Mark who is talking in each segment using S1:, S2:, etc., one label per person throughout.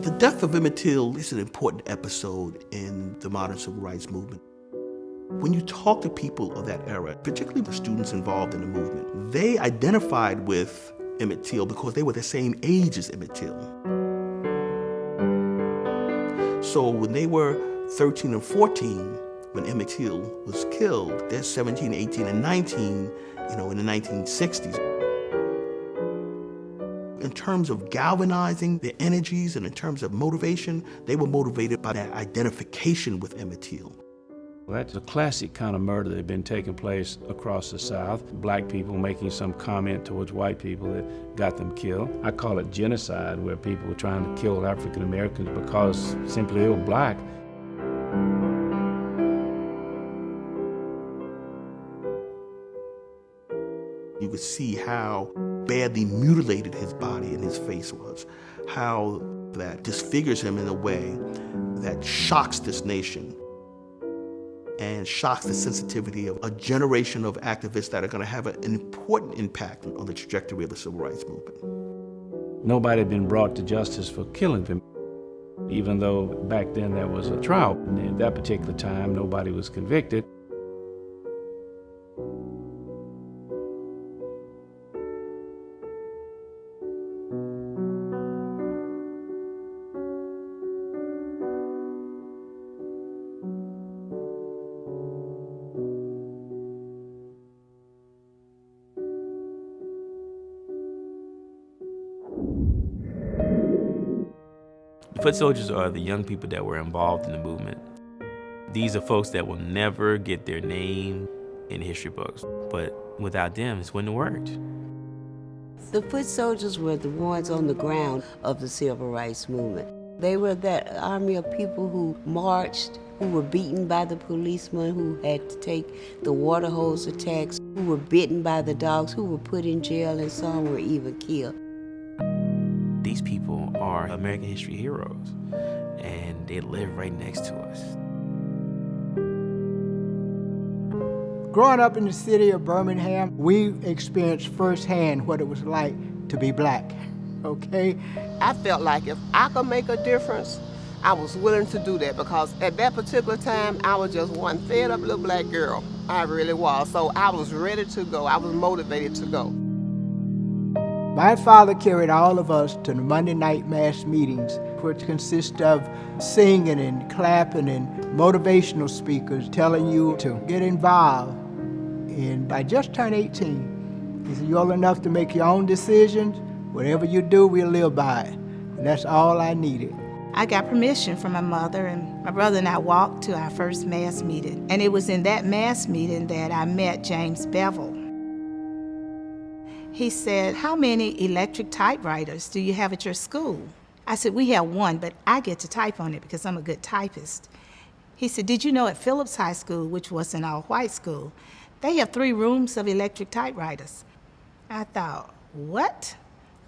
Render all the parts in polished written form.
S1: The death of Emmitt Till is an important episode in the modern civil rights movement. When you talk to people of that era, particularly the students involved in the movement, they identified with Emmitt Till because they were the same age as Emmitt Till. So when they were 13 and 14, when Emmitt Till was killed, they're 17, 18, and 19, in the 1960s. In terms of galvanizing their energies and in terms of motivation, they were motivated by that identification with Emmitt Till.
S2: Well, that's a classic kind of murder that had been taking place across the South. Black people making some comment towards white people that got them killed. I call it genocide, where people were trying to kill African Americans because simply they were black.
S1: You could see how badly mutilated his body and his face was, how that disfigures him in a way that shocks this nation and shocks the sensitivity of a generation of activists that are going to have an important impact on the trajectory of the civil rights movement.
S2: Nobody had been brought to justice for killing him, even though back then there was a trial. And at that particular time, nobody was convicted.
S3: The foot soldiers are the young people that were involved in the movement. These are folks that will never get their name in history books, but without them, this wouldn't have worked.
S4: The foot soldiers were the ones on the ground of the civil rights movement. They were that army of people who marched, who were beaten by the policemen, who had to take the water hose attacks, who were bitten by the dogs, who were put in jail, and some were even killed.
S3: These people are American history heroes, and they live right next to us.
S5: Growing up in the city of Birmingham, we experienced firsthand what it was like to be black, okay?
S6: I felt like if I could make a difference, I was willing to do that, because at that particular time, I was just one fed up little black girl. I really was. So I was ready to go. I was motivated to go.
S5: My father carried all of us to the Monday night mass meetings, which consist of singing and clapping and motivational speakers telling you to get involved. And I just turned 18. He said, "You're old enough to make your own decisions. Whatever you do, we'll live by it." And that's all I needed.
S7: I got permission from my mother, and my brother and I walked to our first mass meeting. And it was in that mass meeting that I met James Bevel. He said, "How many electric typewriters do you have at your school?" I said, "We have one, but I get to type on it because I'm a good typist." He said, "Did you know at Phillips High School, which was an all-white school, they have 3 rooms of electric typewriters?" I thought, what?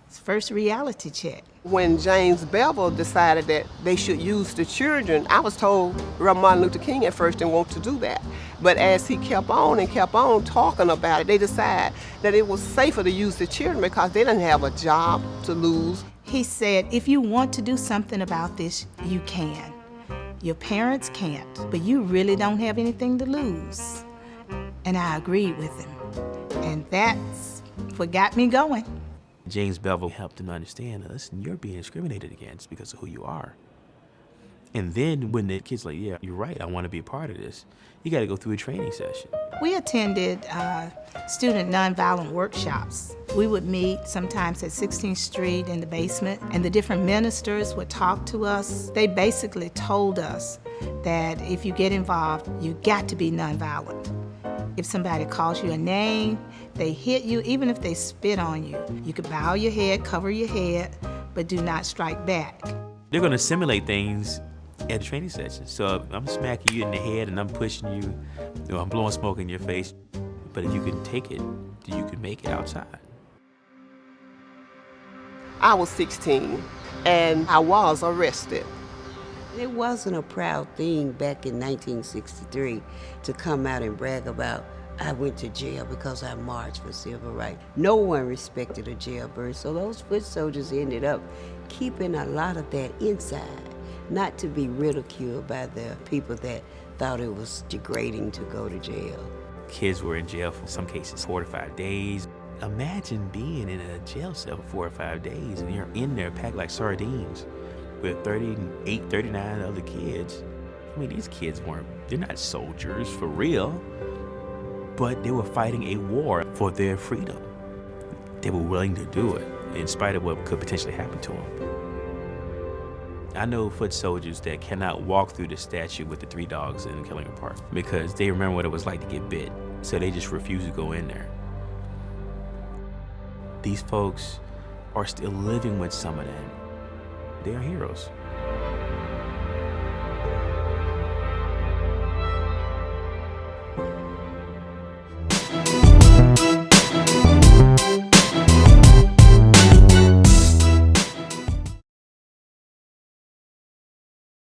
S7: It's first reality check.
S6: When James Bevel decided that they should use the children, I was told Martin Luther King at first didn't want to do that. But as he kept on and kept on talking about it, they decided that it was safer to use the children because they didn't have a job to lose.
S7: He said, if you want to do something about this, you can. Your parents can't, but you really don't have anything to lose. And I agreed with him. And that's what got me going.
S3: James Bevel helped him understand, listen, you're being discriminated against because of who you are. And then when the kid's like, yeah, you're right, I want to be a part of this, you got to go through a training session.
S7: We attended student nonviolent workshops. We would meet sometimes at 16th Street in the basement, and the different ministers would talk to us. They basically told us that if you get involved, you got to be nonviolent. If somebody calls you a name, they hit you, even if they spit on you, you could bow your head, cover your head, but do not strike back.
S3: They're going to simulate things at a training session. So if I'm smacking you in the head and I'm pushing you, I'm blowing smoke in your face. But if you can take it, you can make it outside.
S6: I was 16 and I was arrested.
S4: It wasn't a proud thing back in 1963 to come out and brag about, I went to jail because I marched for civil rights. No one respected a jailbird, so those foot soldiers ended up keeping a lot of that inside, not to be ridiculed by the people that thought it was degrading to go to jail.
S3: Kids were in jail for some cases 4 to 5 days. Imagine being in a jail cell for 4 or 5 days and you're in there packed like sardines with 38, 39 other kids. I mean, these kids they're not soldiers for real, but they were fighting a war for their freedom. They were willing to do it in spite of what could potentially happen to them. I know foot soldiers that cannot walk through the statue with the 3 dogs in Killingham Park because they remember what it was like to get bit, so they just refuse to go in there. These folks are still living with some of that. They are heroes.